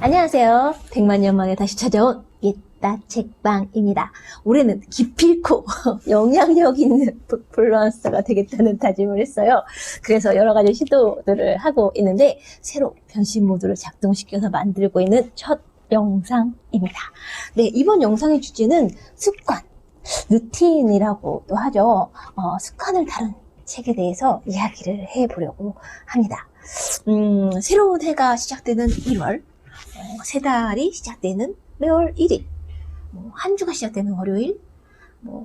안녕하세요. 100만 년 만에 다시 찾아온 옛다 책방입니다. 올해는 기필코 영향력 있는 북플루언서가 되겠다는 다짐을 했어요. 그래서 여러 가지 시도들을 하고 있는데 새로 변신 모드를 작동시켜서 만들고 있는 첫 영상입니다. 네, 이번 영상의 주제는 습관, 루틴이라고도 하죠. 습관을 다룬 책에 대해서 이야기를 해보려고 합니다. 새로운 해가 시작되는 1월, 새 달이 시작되는 매월 1일, 한 주가 시작되는 월요일,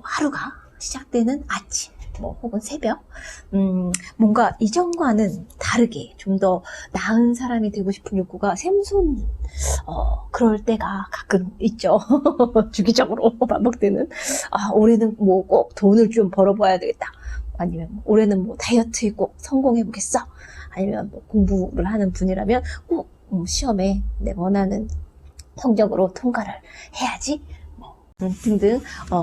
하루가 시작되는 아침, 혹은 새벽, 뭔가 이전과는 다르게 좀 더 나은 사람이 되고 싶은 욕구가 샘솟는 그럴 때가 가끔 있죠. 주기적으로 반복되는. 올해는 꼭 돈을 좀 벌어봐야 되겠다. 아니면 올해는 다이어트에 꼭 성공해보겠어. 아니면 공부를 하는 분이라면 꼭 시험에 내 원하는 성적으로 통과를 해야지. 등등.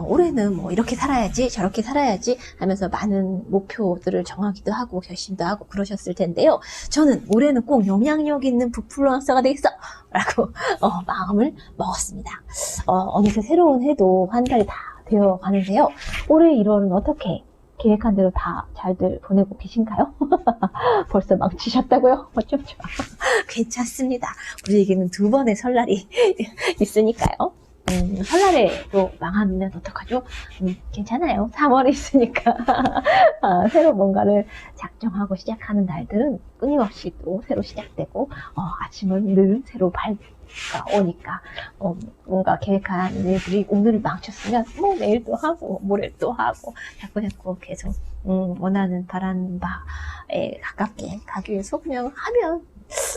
올해는 이렇게 살아야지, 저렇게 살아야지 하면서 많은 목표들을 정하기도 하고 결심도 하고 그러셨을 텐데요. 저는 올해는 꼭 영향력 있는 북플루언서가 되겠어! 라고 마음을 먹었습니다. 어느새 새로운 해도 한 달이 다 되어 가는데요. 올해 1월은 어떻게 계획한 대로 다 잘들 보내고 계신가요? 벌써 망치셨다고요? 어쩜 좋아. 괜찮습니다. 우리에게는 2번의 설날이 있으니까요. 설날에 또 망하면 어떡하죠? 괜찮아요. 3월이 있으니까. 새로 뭔가를 작정하고 시작하는 날들은 끊임없이 또 새로 시작되고, 아침은 늘 새로 오니까, 뭔가 계획한 일들이 오늘 망쳤으면, 내일도 하고, 모레 또 하고, 자꾸 계속, 원하는 바라는 바에 가깝게 가기 위해서 그냥 하면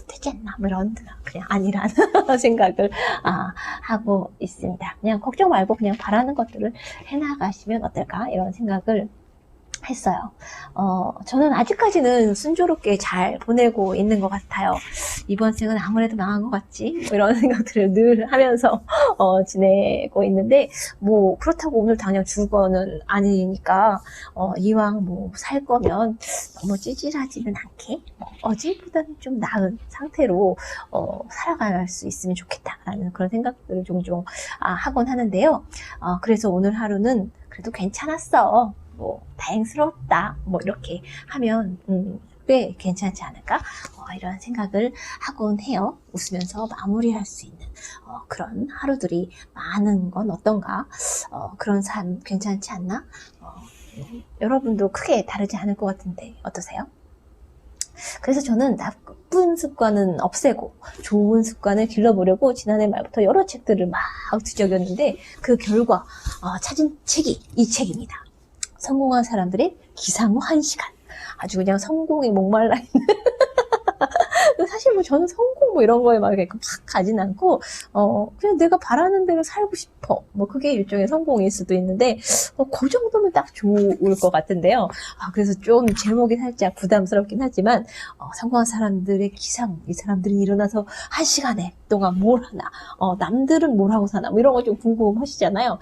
되지 않나, 이런 그냥 아니라는 생각을 하고 있습니다. 그냥 걱정 말고 그냥 바라는 것들을 해나가시면 어떨까, 이런 생각을 했어요. 저는 아직까지는 순조롭게 잘 보내고 있는 것 같아요. 이번 생은 아무래도 망한 것 같지? 이런 생각들을 늘 하면서 지내고 있는데, 그렇다고 오늘 당장 죽을 거는 아니니까, 이왕 살 거면 너무 찌질하지는 않게, 어제보다는 좀 나은 상태로 살아갈 수 있으면 좋겠다라는 그런 생각들을 종종 하곤 하는데요. 그래서 오늘 하루는 그래도 괜찮았어. 다행스럽다. 이렇게 하면, 꽤 괜찮지 않을까? 이런 생각을 하곤 해요. 웃으면서 마무리할 수 있는, 그런 하루들이 많은 건 어떤가? 그런 삶 괜찮지 않나? 여러분도 크게 다르지 않을 것 같은데, 어떠세요? 그래서 저는 나쁜 습관은 없애고 좋은 습관을 길러보려고 지난해 말부터 여러 책들을 막 뒤적였는데 그 결과 찾은 책이 이 책입니다. 성공한 사람들의 기상 후 1시간. 아주 그냥 성공에 목말라 있는. 사실 저는 성공 이런 거에 막 가진 않고, 그냥 내가 바라는 대로 살고 싶어. 그게 일종의 성공일 수도 있는데, 그 정도면 딱 좋을 것 같은데요. 그래서 좀 제목이 살짝 부담스럽긴 하지만, 성공한 사람들의 기상, 이 사람들이 일어나서 1시간에 동안 뭘 하나, 남들은 뭘 하고 사나, 이런 거 좀 궁금하시잖아요.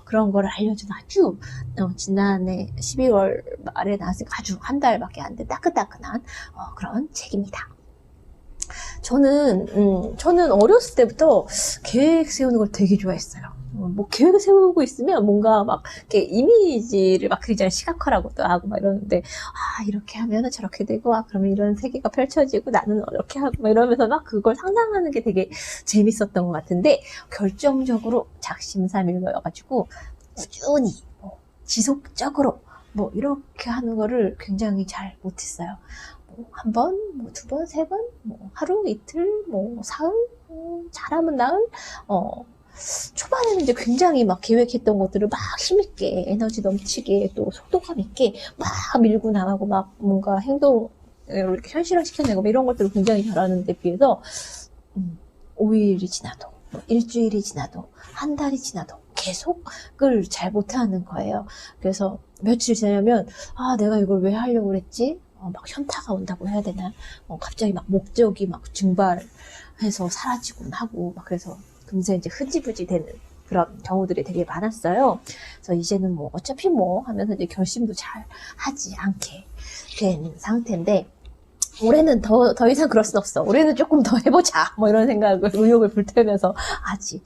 그런 거를 알려준 아주, 지난해 12월 말에 나왔으니까 아주 한 달밖에 안 된 따끈따끈한, 그런 책입니다. 저는 어렸을 때부터 계획 세우는 걸 되게 좋아했어요. 계획을 세우고 있으면 뭔가 이렇게 이미지를 그리잖아요. 시각화라고도 하고 이러는데, 이렇게 하면은 저렇게 되고, 그러면 이런 세계가 펼쳐지고, 나는 이렇게 하고, 이러면서 그걸 상상하는 게 되게 재밌었던 것 같은데, 결정적으로 작심삼일로여가지고, 꾸준히, 지속적으로, 이렇게 하는 거를 굉장히 잘 못했어요. 한 번, 2번, 3번, 하루, 이틀, 사흘, 잘하면 나흘, 초반에는 이제 굉장히 계획했던 것들을 힘있게, 에너지 넘치게, 또 속도감 있게 밀고 나가고 뭔가 행동을 이렇게 현실화 시켜내고 이런 것들을 굉장히 잘하는 데 비해서, 5일이 지나도, 일주일이 지나도, 한 달이 지나도 계속을 잘 못하는 거예요. 그래서 며칠 지나면, 내가 이걸 왜 하려고 그랬지? 현타가 온다고 해야 되나? 갑자기 목적이 증발해서 사라지곤 하고, 그래서 금세 이제 흐지부지 되는 그런 경우들이 되게 많았어요. 그래서 이제는 어차피 하면서 이제 결심도 잘 하지 않게 된 상태인데, 올해는 더 이상 그럴 순 없어. 올해는 조금 더 해보자. 뭐 이런 생각을, 의욕을 불태우면서 아직,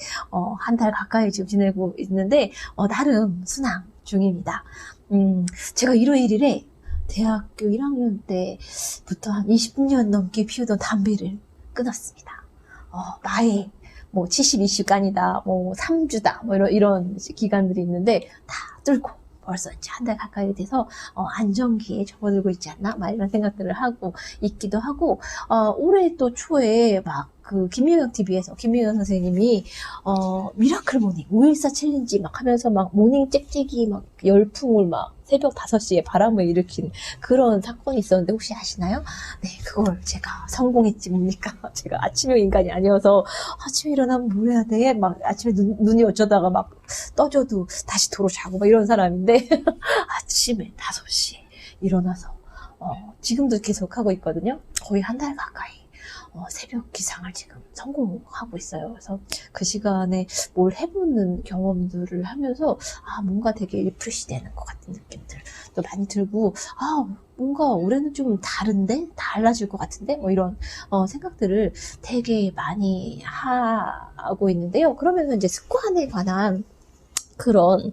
한 달 가까이 지금 지내고 있는데, 나름 순항 중입니다. 제가 일요일에 대학교 1학년 때부터 한 20년 넘게 피우던 담배를 끊었습니다. 나의 뭐 72시간이다, 뭐 3주다, 뭐 이런 기간들이 있는데 다 뚫고 벌써 이제 한 달 가까이 돼서 안정기에 접어들고 있지 않나? 막 이런 생각들을 하고 있기도 하고, 올해 또 초에 막 그 김유경 TV에서 김유경 선생님이 미라클 모닝 514 챌린지 막 하면서 막 모닝 짹짹이 막 열풍을 막 새벽 5시에 바람을 일으킨 그런 사건이 있었는데 혹시 아시나요? 네, 그걸 제가 성공했지 뭡니까? 제가 아침형 인간이 아니어서 아침에 일어나면 뭘 해야 돼? 막 아침에 눈이 어쩌다가 막 떠져도 다시 도로 자고 막 이런 사람인데 아침에 5시에 일어나서 지금도 계속 하고 있거든요. 거의 한 달 가까이 새벽 기상을 지금 성공하고 있어요. 그래서 그 시간에 뭘 해보는 경험들을 하면서 뭔가 되게 리프레시 되는 것 같은 느낌들도 많이 들고, 뭔가 올해는 좀 다른데? 달라질 것 같은데? 뭐 이런 생각들을 되게 많이 하고 있는데요. 그러면서 이제 습관에 관한 그런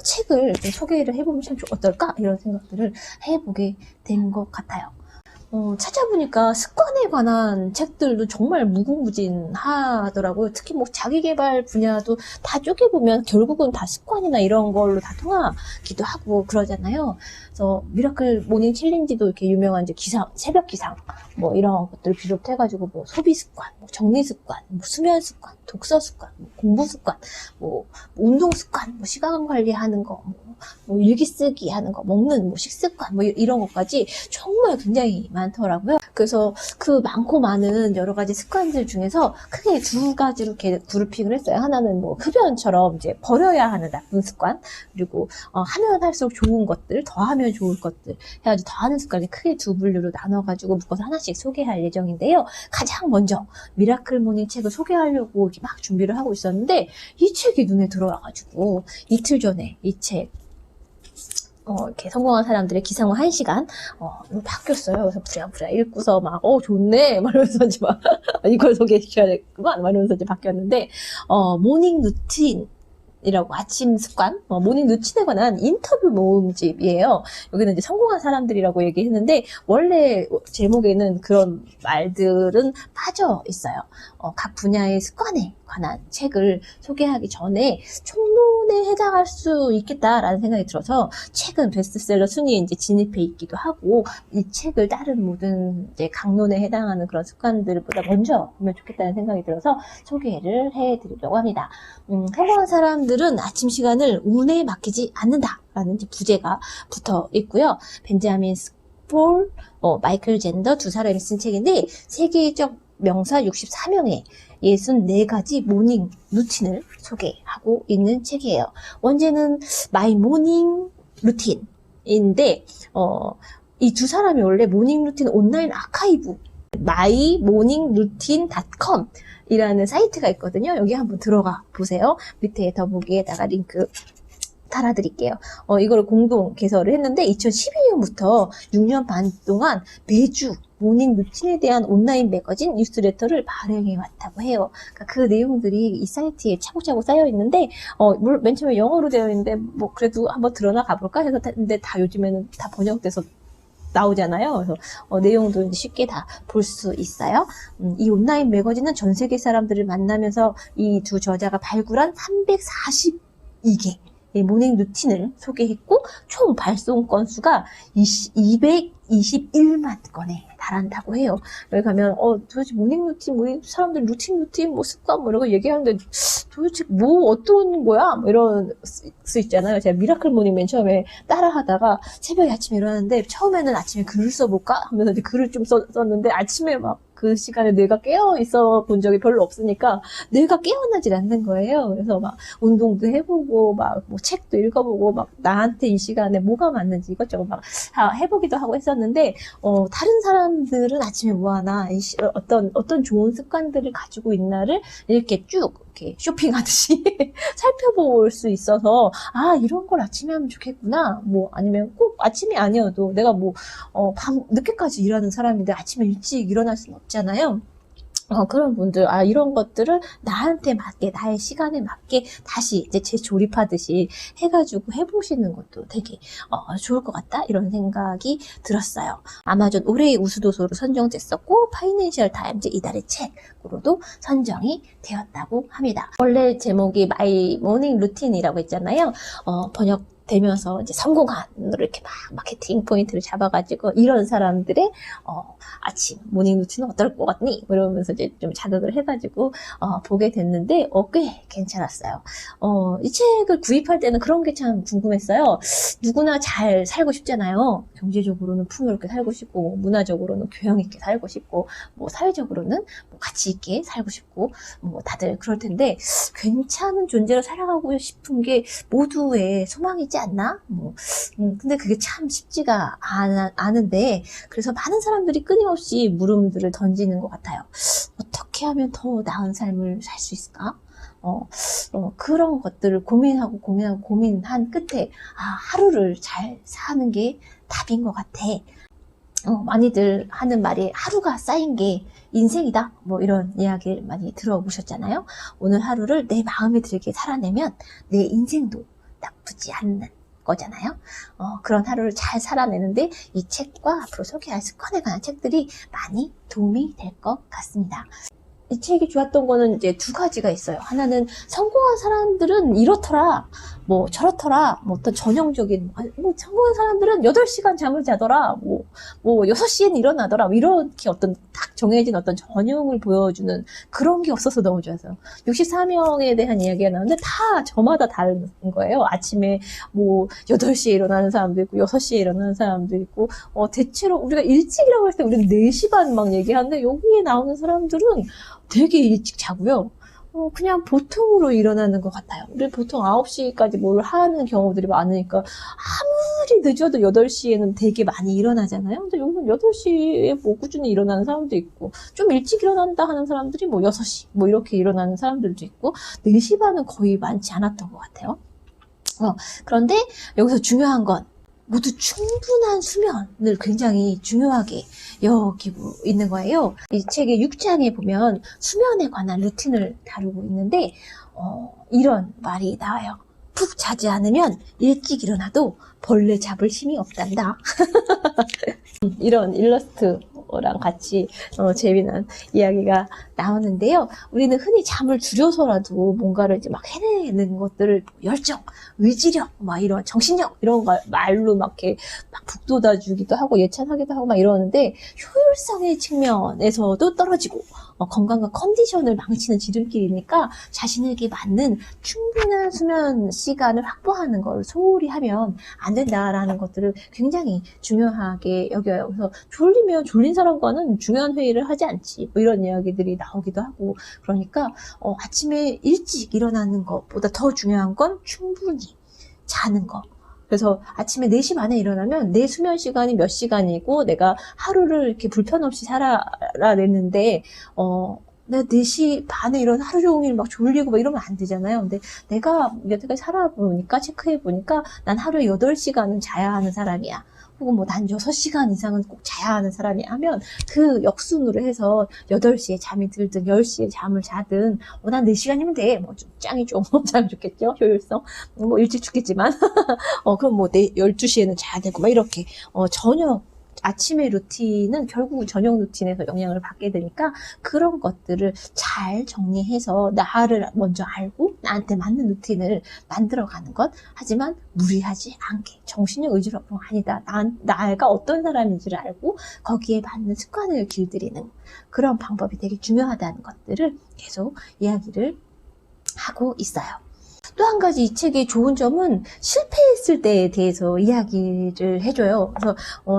책을 좀 소개를 해보면 참 어떨까? 이런 생각들을 해보게 된 것 같아요. 찾아보니까 습관에 관한 책들도 정말 무궁무진하더라고요. 특히 뭐 자기계발 분야도 다 쪼개보면 결국은 다 습관이나 이런 걸로 다 통하기도 하고 그러잖아요. 그래서 미라클 모닝 챌린지도 이렇게 유명한 이제 기상, 새벽 기상, 뭐 이런 것들을 비롯해가지고 뭐 소비 습관, 뭐 정리 습관, 뭐 수면 습관, 독서 습관, 뭐 공부 습관, 뭐 운동 습관, 뭐 시간 관리하는 거, 뭐 일기 쓰기 하는 거, 먹는 뭐 식습관, 뭐 이런 것까지 정말 굉장히 많더라고요. 그래서 그 많고 많은 여러 가지 습관들 중에서 크게 두 가지로 이렇게 그룹핑을 했어요. 하나는 뭐 흡연처럼 이제 버려야 하는 나쁜 습관, 그리고 하면 할수록 좋은 것들, 더 하면 좋을 것들 해가지고 더 하는 습관을 크게 두 분류로 나눠가지고 묶어서 하나씩 소개할 예정인데요. 가장 먼저 미라클 모닝 책을 소개하려고 이렇게 막 준비를 하고 있었는데 이 책이 눈에 들어와가지고 이틀 전에 이 책 이렇게 성공한 사람들의 기상후 1시간, 바뀌었어요. 그래서 부랴부랴 읽고서 막, 좋네. 막 이러면서 이제 막, 이걸 소개해주셔야겠구만. 막 이러면서 이제 바뀌었는데, 모닝 루틴. 이라고 아침 습관, 모닝 루틴에 관한 인터뷰 모음집이에요. 여기는 이제 성공한 사람들이라고 얘기했는데 원래 제목에는 그런 말들은 빠져 있어요. 각 분야의 습관에 관한 책을 소개하기 전에 총론에 해당할 수 있겠다라는 생각이 들어서 책은 베스트셀러 순위에 이제 진입해 있기도 하고 이 책을 다른 모든 이제 강론에 해당하는 그런 습관들보다 먼저 보면 좋겠다는 생각이 들어서 소개를 해드리려고 합니다. 성공한 사람들은 아침 시간을 운에 맡기지 않는다라는 이제 부제가 붙어 있고요. 벤자민 스폴, 마이클 젠더 두 사람이 쓴 책인데 세계적 명사 64명의 64가지 모닝 루틴을 소개하고 있는 책이에요. 원제는 마이 모닝 루틴인데 이 두 사람이 원래 모닝 루틴 온라인 아카이브 mymoningroutine.com 이라는 사이트가 있거든요. 여기 한번 들어가 보세요. 밑에 더보기에다가 링크 달아드릴게요. 이걸 공동 개설을 했는데 2012년부터 6년 반 동안 매주 모닝 루틴에 대한 온라인 매거진 뉴스레터를 발행해 왔다고 해요. 그러니까 그 내용들이 이 사이트에 차곡차곡 쌓여 있는데 맨 처음에 영어로 되어 있는데 뭐 그래도 한번 들어나 가볼까 해서 했는데 다 요즘에는 다 번역돼서 나오잖아요. 그래서 내용도 이제 쉽게 다 볼 수 있어요. 이 온라인 매거진은 전 세계 사람들을 만나면서 이 두 저자가 발굴한 342개 모닝 루틴을 소개했고 총 발송 건수가 221만 건에 달한다고 해요. 여기 가면 도대체 모닝 루틴, 사람들 루틴, 뭐 습관 뭐 이런 거 얘기하는데 도대체 뭐 어떤 거야? 뭐 이런 수 있잖아요. 제가 미라클 모닝 맨 처음에 따라하다가 새벽에 아침에 일어났는데 처음에는 아침에 글을 써볼까 하면서 이제 글을 좀 썼는데 아침에 막 그 시간에 뇌가 깨어 있어 본 적이 별로 없으니까 뇌가 깨어나질 않는 거예요. 그래서 막 운동도 해보고 막 뭐 책도 읽어보고 막 나한테 이 시간에 뭐가 맞는지 이것저것 막 해보기도 하고 했었는데 다른 사람들은 아침에 뭐 하나 어떤 좋은 습관들을 가지고 있나를 이렇게 쭉 이렇게 쇼핑하듯이 살펴볼 수 있어서, 아, 이런 걸 아침에 하면 좋겠구나. 뭐, 아니면 꼭 아침이 아니어도 내가 뭐, 밤 늦게까지 일하는 사람인데 아침에 일찍 일어날 수는 없잖아요. 그런 분들, 이런 것들을 나한테 맞게, 나의 시간에 맞게 다시 이제 재조립하듯이 해가지고 해보시는 것도 되게, 좋을 것 같다? 이런 생각이 들었어요. 아마존 올해의 우수도서로 선정됐었고, 파이낸셜 타임즈 이달의 책으로도 선정이 되었다고 합니다. 원래 제목이 마이 모닝 루틴이라고 했잖아요. 번역되면서 이제 성공한으로 이렇게 막 마케팅 포인트를 잡아가지고 이런 사람들의 아침 모닝 루틴은 어떨 것 같니? 뭐 이러면서 이제 좀 자극을 해가지고 보게 됐는데 꽤 괜찮았어요. 이 책을 구입할 때는 그런 게 참 궁금했어요. 누구나 잘 살고 싶잖아요. 경제적으로는 풍요롭게 살고 싶고, 문화적으로는 교양 있게 살고 싶고, 뭐 사회적으로는 뭐 가치 있게 살고 싶고, 뭐 다들 그럴 텐데 괜찮은 존재로 살아가고 싶은 게 모두의 소망이지 않나? 근데 그게 참 쉽지가 않은데, 그래서 많은 사람들이 끊임없이 물음들을 던지는 것 같아요. 어떻게 하면 더 나은 삶을 살 수 있을까? 그런 것들을 고민한 끝에, 하루를 잘 사는 게 답인 것 같아. 많이들 하는 말이 하루가 쌓인 게 인생이다. 뭐 이런 이야기를 많이 들어보셨잖아요. 오늘 하루를 내 마음에 들게 살아내면 내 인생도 나쁘지 않는 거잖아요. 그런 하루를 잘 살아내는데 이 책과 앞으로 소개할 습관에 관한 책들이 많이 도움이 될 것 같습니다. 이 책이 좋았던 거는 이제 두 가지가 있어요. 하나는 성공한 사람들은 이렇더라, 뭐 저렇더라, 뭐 어떤 전형적인, 뭐 성공한 사람들은 8시간 잠을 자더라, 뭐 6시에는 일어나더라, 뭐 이렇게 어떤 딱 정해진 어떤 전형을 보여주는 그런 게 없어서 너무 좋았어요. 64명에 대한 이야기가 나오는데 다 저마다 다른 거예요. 아침에 뭐 8시에 일어나는 사람도 있고 6시에 일어나는 사람도 있고, 대체로 우리가 일찍이라고 할 때 우리는 4시 반 막 얘기하는데 여기에 나오는 사람들은 되게 일찍 자고요. 그냥 보통으로 일어나는 것 같아요. 우리 보통 9시까지 뭘 하는 경우들이 많으니까 아무리 늦어도 8시에는 되게 많이 일어나잖아요. 근데 여기는 8시에 뭐 꾸준히 일어나는 사람도 있고, 좀 일찍 일어난다 하는 사람들이 뭐 6시 뭐 이렇게 일어나는 사람들도 있고, 4시 반은 거의 많지 않았던 것 같아요. 그런데 여기서 중요한 건 모두 충분한 수면을 굉장히 중요하게 여기고 있는 거예요. 이 책의 6장에 보면 수면에 관한 루틴을 다루고 있는데 이런 말이 나와요. 푹 자지 않으면 일찍 일어나도 벌레 잡을 힘이 없단다. 이런 일러스트랑 같이 재미난 이야기가 나오는데요. 우리는 흔히 잠을 줄여서라도 뭔가를 이제 막 해내는 것들을 열정, 의지력, 막 이런 정신력 이런 걸 말로 막 이렇게 막 북돋아주기도 하고 예찬하기도 하고 막 이러는데 효율성의 측면에서도 떨어지고 건강과 컨디션을 망치는 지름길이니까 자신에게 맞는 충분한 수면 시간을 확보하는 걸 소홀히 하면 안 된다라는 것들을 굉장히 중요하게 여겨요. 그래서 졸리면 졸린 사람과는 중요한 회의를 하지 않지, 뭐 이런 이야기들이 나오기도 하고, 그러니까 아침에 일찍 일어나는 것보다 더 중요한 건 충분히 자는 거. 그래서 아침에 4시 반에 일어나면 내 수면 시간이 몇 시간이고 내가 하루를 이렇게 불편 없이 살아냈는데 내가 4시 반에 일어나 하루 종일 막 졸리고 막 이러면 안 되잖아요. 근데 내가 여태까지 살아보니까, 체크해보니까 난 하루에 8시간은 자야 하는 사람이야. 혹은 뭐 난 6시간 이상은 꼭 자야 하는 사람이 하면 그 역순으로 해서 8시에 잠이 들든 10시에 잠을 자든 난 4시간이면 돼. 뭐 좀 짱이 좀 자면 좋겠죠. 효율성. 뭐 일찍 죽겠지만 그럼 뭐 12시에는 자야 되고 막 이렇게 저녁 아침의 루틴은 결국 저녁 루틴에서 영향을 받게 되니까 그런 것들을 잘 정리해서 나를 먼저 알고 나한테 맞는 루틴을 만들어가는 것. 하지만 무리하지 않게 정신력 의지력 아니다. 나가 어떤 사람인지를 알고 거기에 맞는 습관을 길들이는 그런 방법이 되게 중요하다는 것들을 계속 이야기를 하고 있어요. 또 한 가지 이 책의 좋은 점은 실패했을 때에 대해서 이야기를 해줘요. 그래서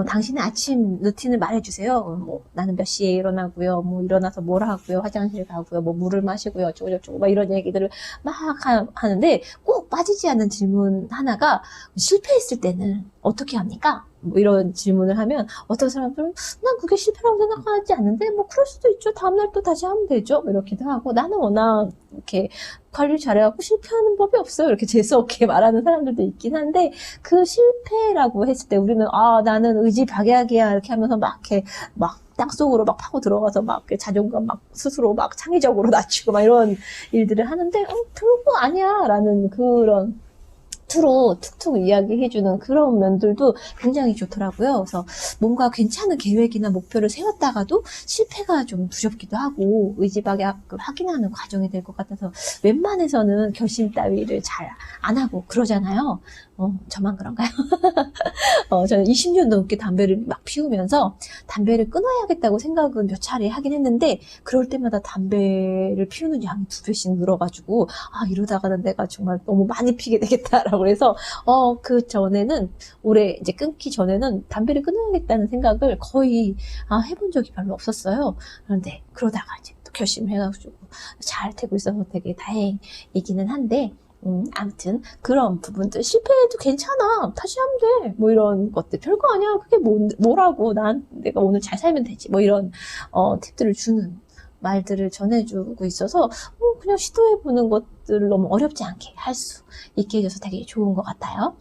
당신의 아침 루틴을 말해주세요. 뭐 나는 몇 시에 일어나고요. 뭐 일어나서 뭘 하고요. 화장실 가고요. 뭐 물을 마시고요. 어쩌고저쩌고 막 이런 얘기들을 막 하는데 꼭 빠지지 않는 질문 하나가 실패했을 때는 어떻게 합니까? 뭐 이런 질문을 하면 어떤 사람들은 난 그게 실패라고 생각하지 않는데 뭐 그럴 수도 있죠. 다음날 또 다시 하면 되죠. 뭐 이렇기도 하고 나는 워낙 이렇게 관리 잘해갖고 실패하는 법이 없어요. 이렇게 재수없게 말하는 사람들도 있긴 한데, 그 실패라고 했을 때 우리는, 나는 의지박약이야. 이렇게 하면서 막 이렇게 막 땅속으로 막 파고 들어가서 막 자존감 막 스스로 막 창의적으로 낮추고 막 이런 일들을 하는데, 별거 아니야. 라는 그런 투로 툭툭 이야기해주는 그런 면들도 굉장히 좋더라고요. 그래서 뭔가 괜찮은 계획이나 목표를 세웠다가도 실패가 좀 두렵기도 하고 의지박약을 확인하는 과정이 될 것 같아서 웬만해서는 결심 따위를 잘 안 하고 그러잖아요. 저만 그런가요? 저는 20년 넘게 담배를 막 피우면서 담배를 끊어야겠다고 생각은 몇 차례 하긴 했는데, 그럴 때마다 담배를 피우는 양이 2배씩 늘어가지고, 이러다가는 내가 정말 너무 많이 피게 되겠다라고 해서, 그 전에는, 올해 이제 끊기 전에는 담배를 끊어야겠다는 생각을 거의, 해본 적이 별로 없었어요. 그런데 그러다가 이제 또 결심해가지고 잘 되고 있어서 되게 다행이기는 한데, 아무튼 그런 부분들 실패해도 괜찮아, 다시 하면 돼, 뭐 이런 것들 별거 아니야, 그게 뭐라고, 내가 오늘 잘 살면 되지, 뭐 이런 팁들을 주는 말들을 전해주고 있어서 그냥 시도해보는 것들을 너무 어렵지 않게 할 수 있게 해줘서 되게 좋은 것 같아요.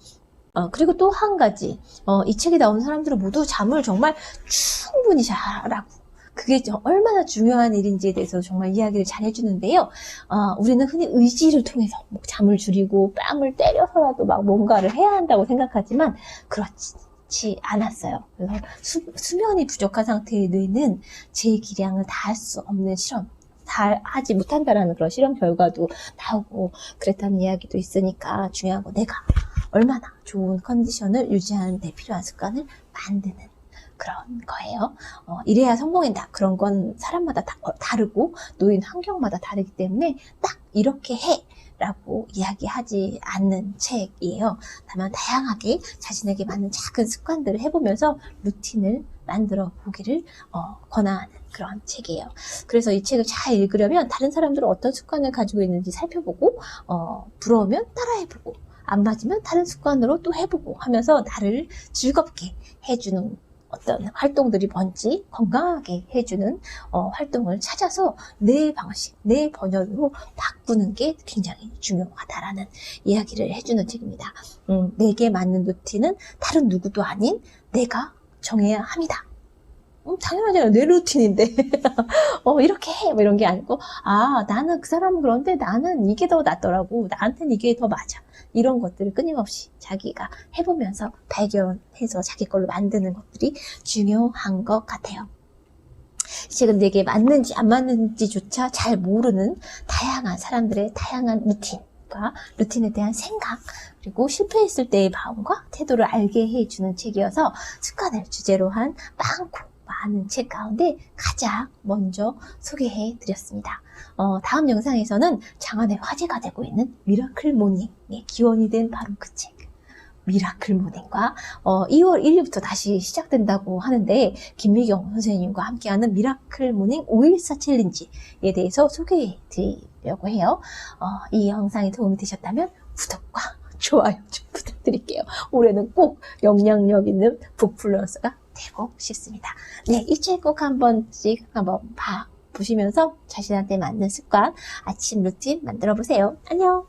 그리고 또 한 가지, 이 책에 나온 사람들은 모두 잠을 정말 충분히 잘하고, 그게 얼마나 중요한 일인지에 대해서 정말 이야기를 잘 해주는데요. 우리는 흔히 의지를 통해서 뭐 잠을 줄이고 뺨을 때려서라도 막 뭔가를 해야 한다고 생각하지만 그렇지 않았어요. 그래서 수면이 부족한 상태의 뇌는 제 기량을 다할 수 없는 다 하지 못한다라는 그런 실험 결과도 나오고 그랬다는 이야기도 있으니까 중요한 건 내가 얼마나 좋은 컨디션을 유지하는 데 필요한 습관을 만드는 그런 거예요. 이래야 성공한다. 그런 건 사람마다 다르고 노인 환경마다 다르기 때문에 딱 이렇게 해 라고 이야기하지 않는 책이에요. 다만 다양하게 자신에게 맞는 작은 습관들을 해보면서 루틴을 만들어 보기를 권하는 그런 책이에요. 그래서 이 책을 잘 읽으려면 다른 사람들은 어떤 습관을 가지고 있는지 살펴보고, 부러우면 따라해보고, 안 맞으면 다른 습관으로 또 해보고 하면서 나를 즐겁게 해주는 어떤 활동들이 뭔지 건강하게 해주는 활동을 찾아서 내 방식, 내 번역으로 바꾸는 게 굉장히 중요하다라는 이야기를 해주는 책입니다. 내게 맞는 루틴은 다른 누구도 아닌 내가 정해야 합니다. 당연하잖아요. 내 루틴인데. 이렇게 해. 뭐 이런 게 아니고, 나는 그 사람은 그런데 나는 이게 더 낫더라고. 나한테는 이게 더 맞아. 이런 것들을 끊임없이 자기가 해보면서 발견해서 자기 걸로 만드는 것들이 중요한 것 같아요. 이 책은 내게 맞는지 안 맞는지조차 잘 모르는 다양한 사람들의 다양한 루틴에 대한 생각, 그리고 실패했을 때의 마음과 태도를 알게 해주는 책이어서 습관을 주제로 한 많은 책 가운데 가장 먼저 소개해 드렸습니다. 다음 영상에서는 장안의 화제가 되고 있는 미라클 모닝의 기원이 된 바로 그 책, 미라클 모닝과 2월 1일부터 다시 시작된다고 하는데 김미경 선생님과 함께하는 미라클 모닝 514 챌린지에 대해서 소개해 드리려고 해요. 이 영상이 도움이 되셨다면 구독과 좋아요 좀 부탁드릴게요. 올해는 꼭 영향력 있는 북플루언서가 되고 싶습니다. 네, 이 책 꼭 한 번씩 한번 보시면서 자신한테 맞는 습관, 아침 루틴 만들어 보세요. 안녕!